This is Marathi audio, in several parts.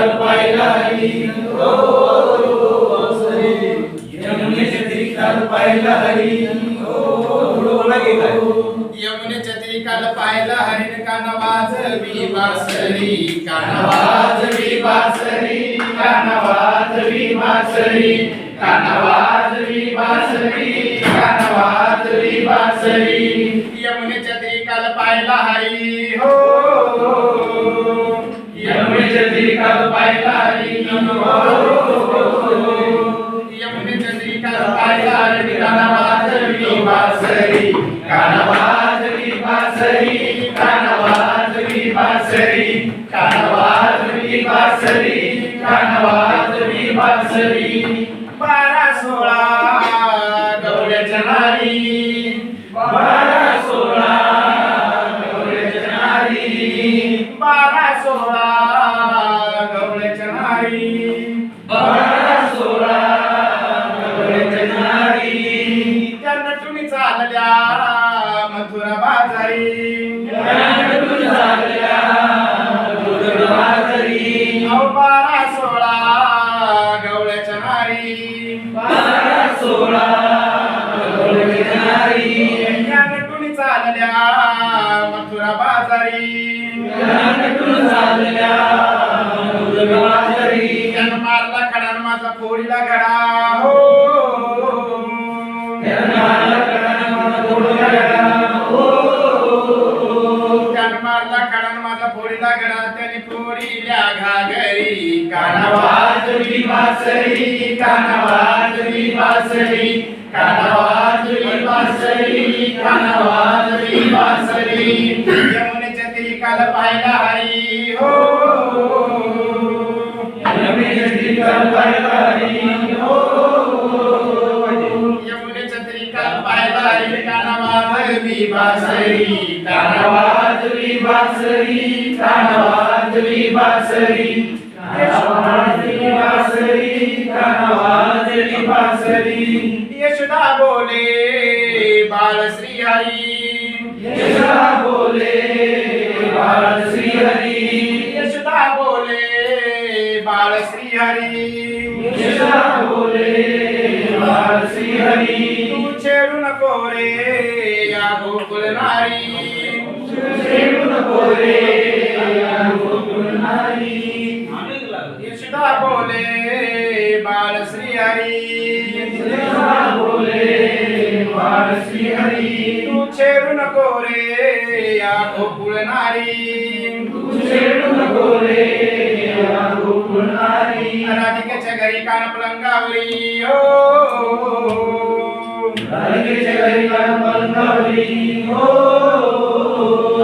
काल पाहिला हरी हो यमुनेच्या तीरी काल पाहिला हरी हो यमुनेच्या तीरी काल पाहिला हरी कान वाजवी बासरी कान वाजवी बासरी कान वाजवी बासरी कान वाजवी बासरी कान वाजवी बासरी यमुनेच्या तीरी काल पाहिला हरी हो यमुनेच्या तीरी काल पाहिला हरी यमुनेच्या तीरी काल पाहिला हरी कान वाजवी बासरी कान वाजवी बासरी कान वाजवी बासरी कान वाजवी बासरी कान वाजवी बासरी 12-16 गवळ्याच्या नारी 12-16 गवळ्याच्या नारी 12-16 गवळ्याच्या नारी 12-16 गवळ्याच्या नारी त्या नटून चालल्या मथुरा बाजारी त्या नटून चालल्या मथुरा बाजारी 12-16 गवळ्याच्या नारी 12-16 गवळ्याच्या नारी त्या नटून चालल्या मथुरा बाजारी त्या नटून चालल्या मथुरा बाजारी त्यानं मारला खडा माझा फोडीला घडा हो त्यानं मारला खडा माझा फोडीला घडा हो त्यानं मारला खडा माझा फोडीला घडा त्याने फोडील्या घागरी कान वाजवी बासरी कान वाजवी बासरी कान वाजवी बासरी कान वाजवी बासरी यमुनेच्या तीरी काल पाहिला हरी हो यमुनेच्या तीरी काल पाहिला हरी हो यमुनेच्या तीरी काल पाहिला हरी कान वाजवी बासरी कान वाजवी बासरी कान वाजवी बासरी कान वाजवी बासरी कान वाजवी बासरी यशोदा बोले बाळ श्री हरी यशोदा बोले बाळ श्री हरी यशोदा बोले बाळ श्री हरी यशोदा बोले बाळ श्री हरी तू छेडू नको रे या गोकुळ नारी तू छेडू नको रे या गोकुळ नारी यशोदा बोले बाळ श्री हरी यशोदा बोले बाळ श्री हरी तू छेडू नको रे या गोकुळ नारी तू छेडू नको रे या गोकुळ नारी राधिकेच्या घरी कान पलंगावरी हो राधिकेच्या घरी कान पलंगावरी हो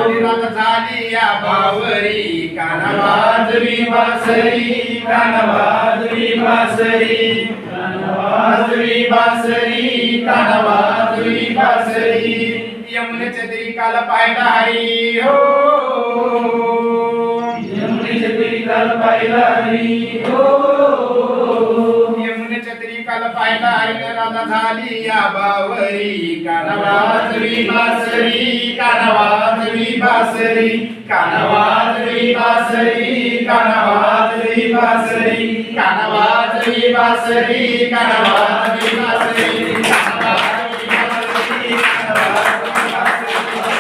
आणि रात झाली या बावरी कान वाजवी बासरी कान वाजवी बासरी कान वाजवी बासरी कान वाजवी बासरी यमुनेच्या तीरी काल पाहिला हरी हो यमुनेच्या तीरी काल पाहिला हरी हो यमुनेच्या तीरी काल पाहिला हरी राधा झाली या बावरी कान वाजवी बासरी कान वाजवी बासरी कान वाजवी बासरी कान वाजवी बासरी कान वाजवी बासरी कान वाजवी बासरी